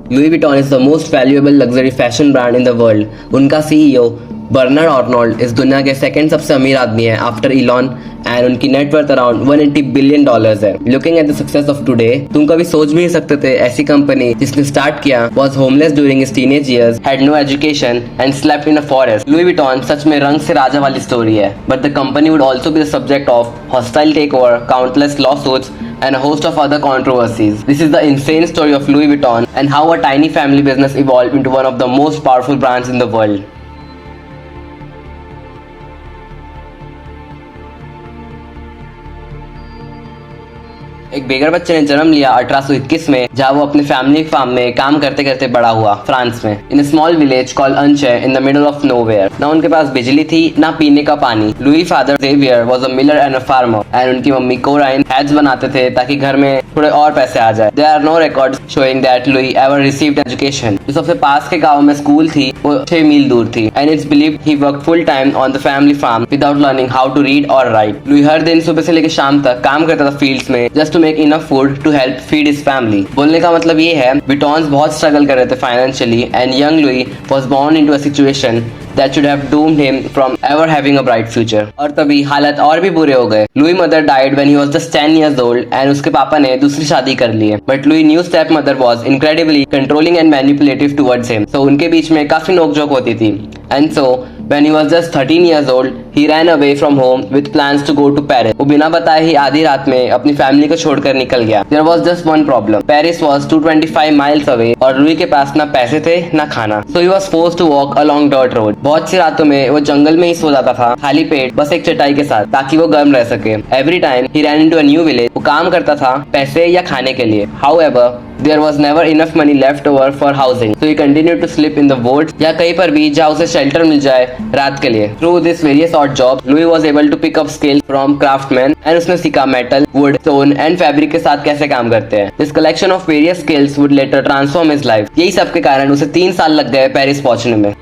Louis Vuitton is the most valuable luxury fashion brand in the world. उनका CEO Bernard Arnold इस दुनिया के second सबसे अमीर आदमी है आफ्टर इलॉन एंड उनकी नेटवर्थ अराउंड $180 बिलियन है। Looking at the success of today, तुम कभी सोच भी नहीं सकते थे ऐसी कंपनी जिसने स्टार्ट किया was homeless during his teenage years, had no education and slept in a forest. Louis Vuitton सच में रंग से राजा वाली स्टोरी है, but the company would also be the subject of hostile takeover, countless lawsuits and a host of other controversies. This is the insane story of Louis Vuitton and how a tiny family business evolved into one of the most powerful brands in the world. एक बेगर बच्चे ने जन्म लिया 1821 में, जहाँ वो अपने family farm में काम करते करते बड़ा हुआ फ्रांस में, in small village called Anchay in the middle of nowhere. ना उनके पास बिजली थी ना पीने का पानी। Louis father Xavier was a miller and a farmer and उनकी मम्मी कोराइन हैट्स बनाते थे ताकि घर में थोड़े और पैसे आ जाए। There are no records showing that Louis ever received education. जो सबसे पास के गांव में स्कूल थी वो 6 मील दूर थी and it's believed he worked full time on the family farm without learning how to read और राइट। लुई हर दिन सुबह से लेकर शाम तक काम करता था फील्ड्स में just to make enough food to help feed his family. बोलने का मतलब ये है विटॉन्स बहुत स्ट्रगल कर रहे थे financially and young Louis was born into a situation that should have doomed him from ever having a bright future। और तभी हालत और भी बुरे हो गए। Louis mother died when he was just 10 years old and उसके पापा ने दूसरी शादी कर ली है। But Louis new step mother was incredibly controlling and manipulative towards him। So उनके बीच में काफी नोकझोंक होती थी। And so when he was just 13 years old, he ran away from home with plans to go to Paris। वो बिना बताए ही आधी रात में अपनी फैमिली को छोड़कर निकल गया। There was just one problem, Paris was 225 miles away और लुई के पास ना पैसे थे ना खाना। So he was forced to walk along dirt road। बहुत सी रातों में वो जंगल में ही सो जाता था खाली पेट बस एक चटाई के साथ ताकि वो गर्म रह सके। Every time he ran into a new village, वो काम करता था पैसे या खाने के लिए। However, there was never enough money left over for housing, so he continued to sleep in the woods या कहीं पर भी जहाँ उसे शेल्टर मिल जाए रात के लिए। Through this various odd jobs, Louis was able to pick up skills from craftsmen and उसने सीखा metal, wood, stone and fabric के साथ कैसे काम करते हैं। This collection of various skills would later transform his life। यही सब के कारण उसे 3 साल लग गए पेरिस पहुंचने में।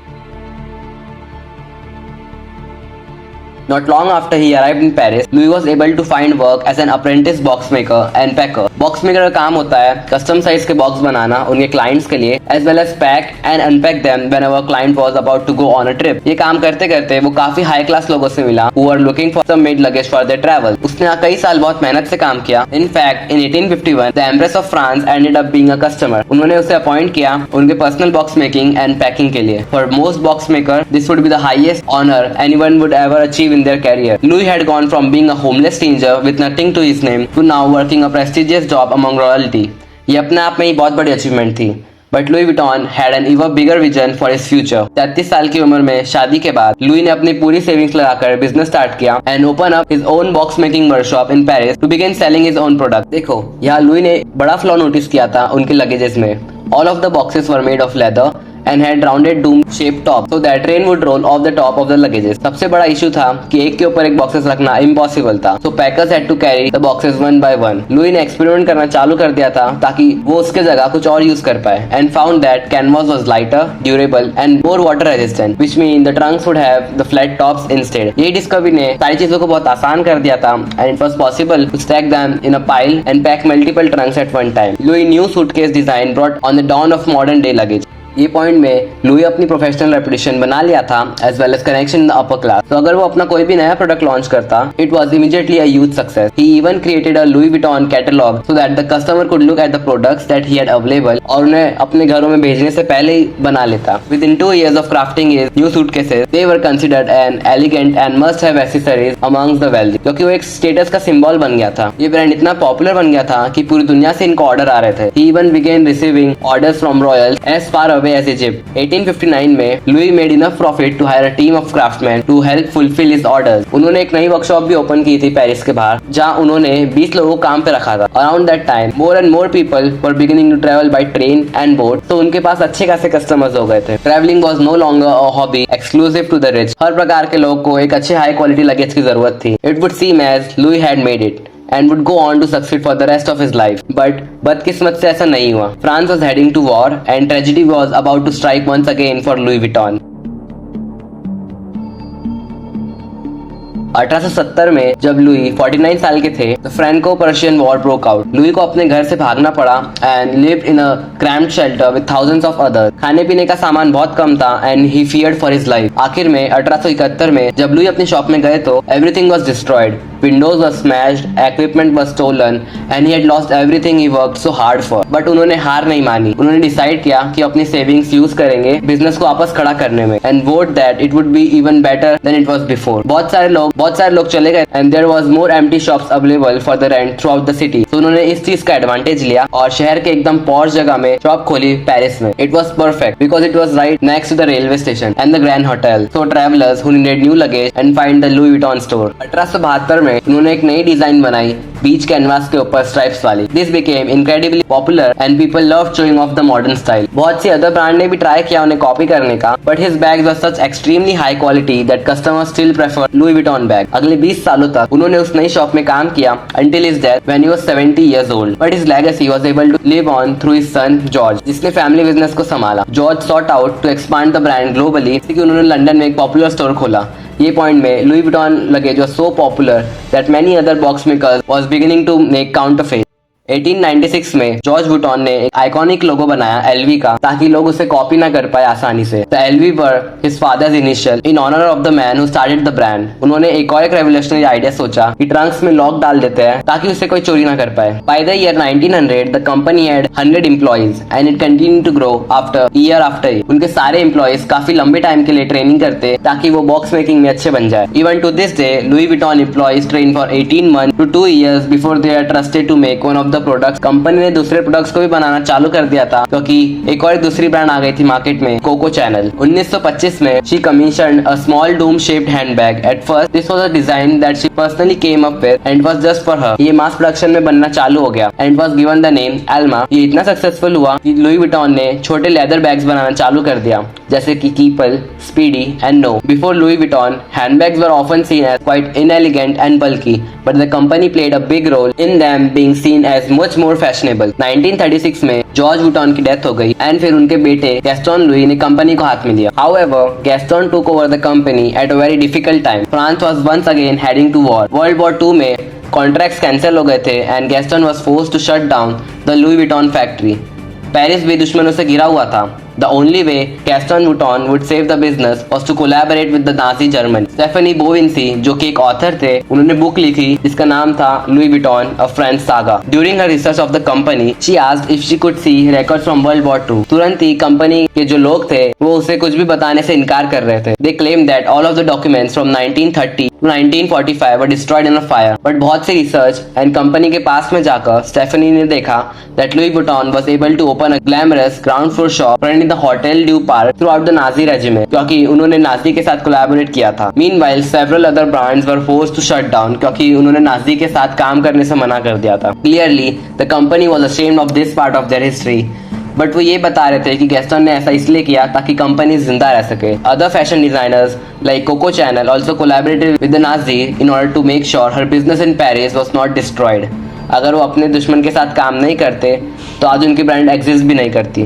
Not long after he arrived in Paris, Louis was able to find work as an apprentice box maker and packer। Box maker का काम होता है कस्टम साइज के बॉक्स बनाना उनके क्लाइंट्स के लिए as well as pack and unpack them whenever client was about to go on a trip। ये काम करते करते वो काफी हाई क्लास लोगों से मिला who were looking for some made luggage for their travel। उसने यहाँ कई साल बहुत मेहनत से काम किया। In fact, in 1851, the Empress of France ended up being a customer। उन्होंने उसे अपॉइंट किया उनके personal box making and packing के लिए। For most box maker, this would be the highest honor anyone would ever achieve in their career। Louis had gone from being a homeless stranger with nothing to his name to now working a prestigious job among royalty। ये अपने आप में ही बहुत बड़ी achievement थी। But Louis Vuitton had an even bigger vision for his future। 33 साल की उम्र में शादी के बाद लुई ने अपनी पूरी सेविंग्स लगाकर बिजनेस स्टार्ट किया and open up his own box making workshop in Paris to begin selling his own product। देखो यहाँ लुई ने बड़ा फ्लॉ नोटिस किया था उनके लगेजेस में। All of the boxes were made of leather and had rounded dome shaped top so that rain would roll off the top of the luggages। सबसे बड़ा इशू था कि एक के ऊपर एक बॉक्सेस रखना इम्पॉसिबल था, so packers had to carry the boxes one by one। Louis ने एक्सपेरिमेंट करना चालू कर दिया था ताकि वो उसके जगह कुछ और यूज कर पाए and found that canvas was lighter, durable and more water resistant, which mean the trunks would have the flat tops instead। यही डिस्कवरी ने सारी चीजों को बहुत आसान कर दिया था and it was possible to stack them in a pile and pack multiple trunks at one time। Louis new suitcase design brought on the dawn of modern day luggage। ये पॉइंट में लुई अपनी professional reputation बना लिया था as well as connection in the upper class. तो अगर वो अपना कोई भी नया प्रोडक्ट लॉन्च करता it was immediately a huge success. He even created a Louis Vuitton catalogue so that the customer could look at the products that he had available और उन्हें अपने घरों में भेजने से पहले ही बना लेता। With in 2 years of crafting his new suitcases, they were considered an elegant and must have accessories amongst the wealthy। क्योंकि वो एक स्टेटस का सिंबल बन गया था। ये ब्रांड इतना पॉपुलर बन गया था कि पूरी दुनिया से इनको ऑर्डर आ रहे थे। He even began receiving orders from royals as far away as Egypt। 1859 में Louis made enough profit to hire a team of craftsman to help fulfil his orders. उन्होंने एक नई वर्कशॉप भी ओपन की थी पेरिस के बाहर जहां उन्होंने 20 लोगों को काम पे रखा था। Around that time more and more people were beginning to travel by train and boat, तो उनके पास अच्छे खासे कस्टमर्स हो गए थे। Travelling was no longer a hobby exclusive to the rich. हर प्रकार के लोग को एक अच्छे हाई क्वालिटी लगेज की जरूरत थी। It would seem as Louis had made it and would go on to succeed for the rest of his life, but बदकिस्मत से ऐसा नहीं हुआ। France was heading to war and tragedy was about to strike once again for Louis Vuitton। 1870 में जब Louis 49 साल के थे, तो Franco Persian war broke out. Louis को अपने घर से भागना पड़ा and lived in a cramped shelter with thousands of others. खाने पीने का सामान बहुत कम था and he feared for his life. आखिर में 1871 में जब लुई अपनी शॉप में गए तो everything was destroyed, windows were smashed, equipment was stolen and he had lost everything he worked so hard for. But उन्होंने हार नहीं मानी। उन्होंने डिसाइड किया कि अपनी सेविंग्स यूज करेंगे बिजनेस को वापस खड़ा करने में and vowed that it would be even better than it was before. बहुत सारे लोग चले गए and there was more empty shops available for the rent throughout the city. तो उन्होंने इस चीज का एडवांटेज लिया और शहर के एकदम पॉश जगह में शॉप खोली पेरिस में। It was perfect because it was right next to the railway station and the grand hotel, so travellers who needed new luggage and find the Louis Vuitton store. 1872 में उन्होंने एक नई design बनाई बीच canvas के ऊपर stripes वाली। This became incredibly popular and people loved showing off the modern style. बहुत सी other brand ने भी ट्राई किया उन्हें कॉपी करने का, but his bags were such extremely high quality that customers still prefer Louis Vuitton bag. अगले 20 सालों तक उन्होंने उस नई शॉप में काम किया until his death when he was 70 years old. But his legacy was able to live on through his son George, जिसने फैमिली बिजनेस को संभाला। George sought out to expand the brand globally, क्योंकि उन्होंने London में एक popular store खोला। ये point में Louis Vuitton luggage was so popular that many other box makers was beginning to make counterfeit. 1896 में जॉर्ज वुटॉन ने एक आइकॉनिक लोगो बनाया एलवी का, ताकि लोग उसे कॉपी ना कर पाए आसानी से। The LV were his father's initial in honour of the man who started the brand. उन्होंने एक और एक रेवोल्यूशनरी आइडिया सोचा कि ट्रंक्स में लॉक डाल देते हैं ताकि उसे कोई चोरी ना कर पाए। By the year 1900 the company had 100 employees and it continue to grow after year. उनके सारे एम्प्लॉइज काफी लंबे टाइम के लिए ट्रेनिंग करते ताकि वो बॉक्स मेकिंग में अच्छे बन जाए। Even to this day Louis Vuitton employees train for 18 months to 2 years before they are trusted to make one of the products. कंपनी ने दूसरे प्रोडक्ट्स को भी बनाना चालू कर दिया था, क्योंकि एक और दूसरी ब्रांड आ गई थी मार्केट में, कोको चैनल। 1925 में she commissioned a small dome shaped handbag. At first this was a design that she personally came up with and was just for her. ये मास प्रोडक्शन में बनना चालू हो गया and was given the name Alma. ये इतना successful हुआ कि लुई विटॉन ने छोटे लेदर बैग्स बनाना चालू कर दिया, जैसे कि Keepall, Speedy and Noe. Before Louis Vuitton handbags were often seen as quite inelegant and bulky, but the company played a big role in them being seen as much more fashionable. 1936 में George वुटॉन की death हो गई and फिर उनके बेटे Gaston Louis ने company को हाथ में लिया। However, Gaston took over the company at a very difficult time. France was once again heading to war. World War II में कॉन्ट्रैक्ट्स कैंसिल हो गए थे and Gaston was forced to shut down the Louis Vuitton factory. Paris भी दुश्मनों से घिरा हुआ था। The only way Gaston Vuitton would save the business was to collaborate with the Nazi Germany. Stephanie Bovinci, जो कि एक ऑथर थे, उन्होंने बुक लिखी जिसका नाम था Louis Vuitton: A French Saga. During her research of the company, she asked if she could see records from World War II. तुरंत ही कंपनी के जो लोग थे वो उसे कुछ भी बताने से इनकार कर रहे थे। They claimed that all of the documents from 1930 to 1945 were destroyed in a fire. But बहुत सी रिसर्च एंड कंपनी के पास में जाकर स्टेफनी ने देखा that Louis Vuitton was able to open a glamorous ground floor shop running the Hotel du Parc throughout the Nazi regime, क्योंकि उन्होंने Nazi के साथ कोलैबोरेट किया था। Meanwhile, several other brands were forced to shut down क्योंकि उन्होंने Nazi के साथ काम करने से मना कर दिया था। Clearly, the company was ashamed of this part of their history. But वो ये बता रहे थे कि गैस्टन ने ऐसा इसलिए किया ताकि कंपनी जिंदा रह सके। Other fashion designers like Coco Chanel also collaborated with the Nazi in order to make sure her business in Paris was not destroyed. अगर वो अपने दुश्मन के साथ काम नहीं करते तो आज उनकी ब्रांड एग्जिस्ट भी नहीं करती।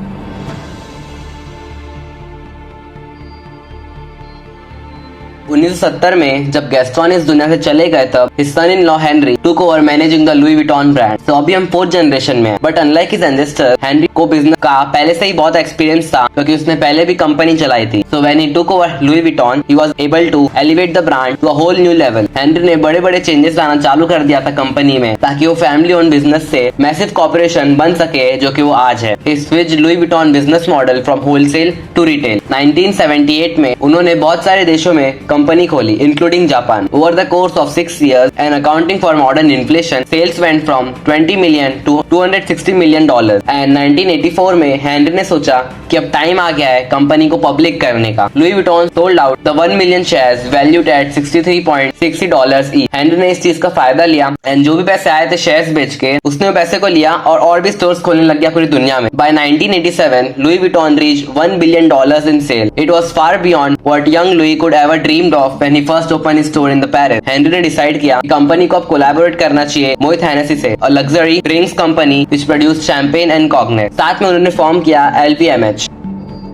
1970 में जब गैस्टन इस दुनिया से चले गए तब his son in law Henry took over managing the Louis Vuitton brand. तो अभी हम 4th जनरेशन में हैं, but unlike his ancestor Henry को बिजनेस का पहले से ही बहुत एक्सपीरियंस था क्योंकि उसने पहले भी कंपनी चलाई थी। So when he took over Louis Vuitton he was able to elevate the brand to a whole new level. Henry ने बड़े बड़े चेंजेस लाना चालू कर दिया था कंपनी में ताकि वो फैमिली ओन बिजनेस से मैसिव कॉर्पोरेशन बन सके जो कि वो आज है। He switched Louis Vuitton business model from wholesale to retail. 1978 में उन्होंने बहुत सारे देशों में कंपनी खोली including Japan. Over the course of 6 years and accounting for modern inflation, sales went from 20 million to 260 million dollars. And 1984 में हेनरी ने सोचा कि अब टाइम आ गया है कंपनी को पब्लिक करने का। Louis Vuitton sold out the 1 million shares valued at $63.60 each. Henry ने इस चीज का फायदा लिया एंड जो भी पैसे आए थे शेयर्स बेच के उसने वो पैसे को लिया और भी स्टोर्स खोलने लग गया पूरी दुनिया में। By 1987, Louis Vuitton reached $1 billion in sale. It was far beyond what young Louis could ever dreamed of when he first opened his store in the Paris. Henry ने डिसाइड किया कि कंपनी को अब कोलैबोरेट करना चाहिए मोहित Hennessy से, a luxury drinks company which produced champagne and cognac. साथ में उन्होंने फॉर्म किया LVMH.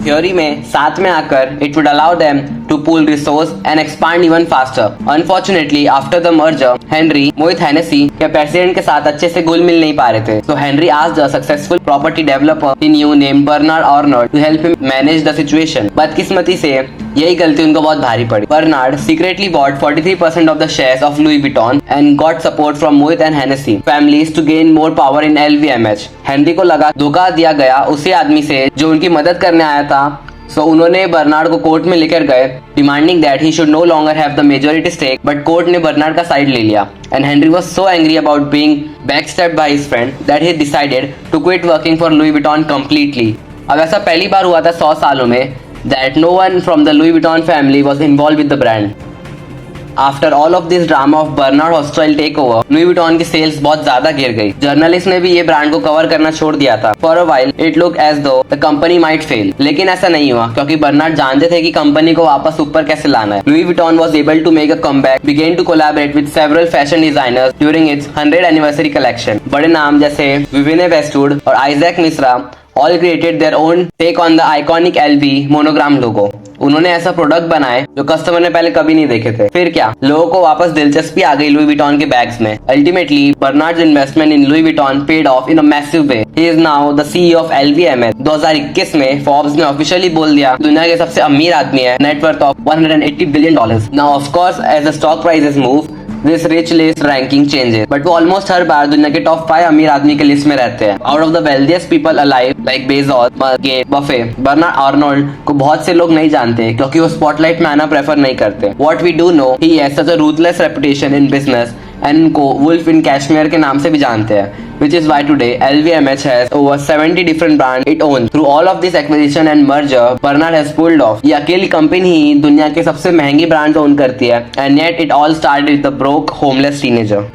थ्योरी में साथ में आकर it would allow them to pool resource and expand even faster. Unfortunately after the merger Henry Moët Hennessy के प्रेसिडेंट के साथ अच्छे से घुल मिल नहीं पा रहे थे, so Henry asked a successful property developer he knew named Bernard Arnault to help him manage the situation। बदकिस्मती से यही गलती उनको बहुत भारी पड़ी। Bernard secretly bought 43% of the shares of Louis Vuitton and got support from Moet and Hennessy families to gain more power in LVMH। Henry को लगा धोखा दिया गया उसी आदमी से जो उनकी मदद करने आया था, सो उन्होंने बर्नार्ड को कोर्ट में लेकर गए demanding that he should no longer have the majority stake, but court ने बर्नार्ड का साइड ले लिया and Henry was so angry about being backstabbed by his friend that he decided to quit working for Louis Vuitton completely. अब ऐसा पहली बार हुआ था 100 सालों में that no one from the Louis Vuitton family was involve with the brand. After all of this drama of Bernard hostile takeover, Louis Vuitton की sales बहुत ज्यादा गिर गई। जर्नलिस्ट ने भी ये ब्रांड को कवर करना छोड़ दिया था। For a while it look as though the company might fail, लेकिन ऐसा नहीं हुआ क्योंकि बर्नार्ड जानते थे कि कंपनी को वापस ऊपर कैसे लाना है। Louis Vuitton was able to make a comeback, began to collaborate with several fashion designers during its 100th anniversary collection. बड़े नाम जैसे विवियन वेस्टवुड और Isaac Mizrahi all created their own take on the iconic LV monogram logo। उन्होंने ऐसा product बनाए जो customer ने पहले कभी नहीं देखे थे। फिर क्या, लोगों को वापस दिलचस्पी आ गई लुई विटॉन के बैग्स में। Ultimately Bernard's investment in Louis Vuitton paid of in a massive way. He is now the CEO of LVMH। 2021 में फोर्ब्स ने ऑफिशियली बोल दिया दुनिया के सबसे अमीर आदमी है, net worth of $180 billion। Now of course as the stock prices move this rich list ranking changes, but वो ऑलमोस्ट हर बार दुनिया के टॉप 5 अमीर आदमी के लिस्ट में रहते हैं। Out of the wealthiest people alive like Bezos, Gates, Buffett, Bernard Arnault को बहुत से लोग नहीं जानते क्योंकि वो स्पॉटलाइट में आना प्रेफर नहीं करते। What we do know, he has such a ruthless reputation in business and इनको वुल्फ इन कैशमेयर के नाम से भी जानते हैं, which is why today LVMH has over 70 different brands it owns। Through all of this acquisition and merger, Bernard has pulled off। ये अकेली company ही दुनिया के सबसे महंगी ब्रांड ओन करती है, and yet it all started with the broke homeless teenager।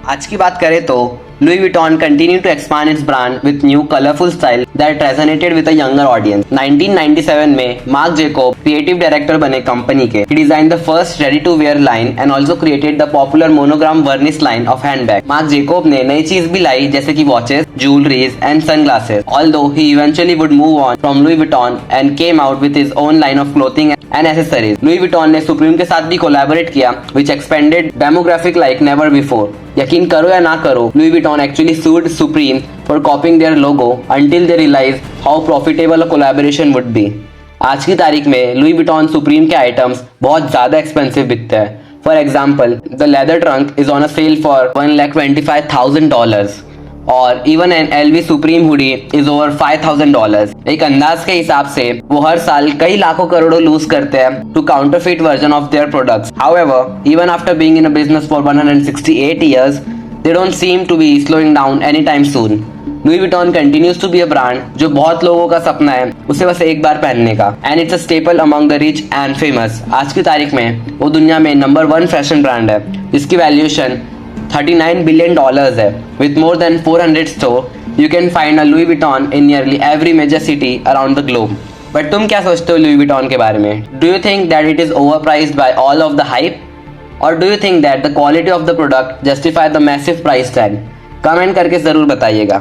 आज की बात करें तो Louis Vuitton continued to expand its brand with new colorful style that resonated with a younger audience। 1997 में मार्क जेकोब क्रिएटिव डायरेक्टर बने company के। He designed the first ready to wear line and also created the popular monogram varnish line of handbag। Mark Jakob ने नई चीज भी लाई जैसे कि watches, jewelleries and sunglasses. Although he eventually would move on from Louis Vuitton and came out with his own line of clothing and accessories। Louis Vuitton ने supreme के साथ भी कोलैबोरेट किया which expanded demographic like never before। यकीन करो या ना करो, Louis Vuitton actually sued Supreme for copying their logo until they realized how profitable a collaboration would be। आज की तारीख में Louis Vuitton Supreme के आइटम्स बहुत ज्यादा एक्सपेंसिव बिकते हैं। For example, the leather trunk is on a sale for $1,25,000 और even an LV Supreme hoodie is over $5,000। एक अंदाज के हिसाब से वो हर साल कई लाखों करोड़ों लूज करते हैं to counterfeit version of their products. However, even after being in a business for 168 years, they don't seem to be slowing down anytime soon। Louis Vuitton continues to be a brand जो बहुत लोगों का सपना है उसे बस एक बार पहनने का, and it's a staple among the rich and famous। आज की तारीख में वो दुनिया में नंबर 1 फैशन ब्रांड है जिसकी वैल्यूएशन $39 billion है। With more than 400 stores, you can find a Louis Vuitton in nearly every major city around the globe। But तुम क्या सोचते हो Louis Vuitton के बारे में? Do you think that it is overpriced by all of the hype? Or do you think that the quality of the product justify the massive price tag? Comment करके जरूर बताइएगा।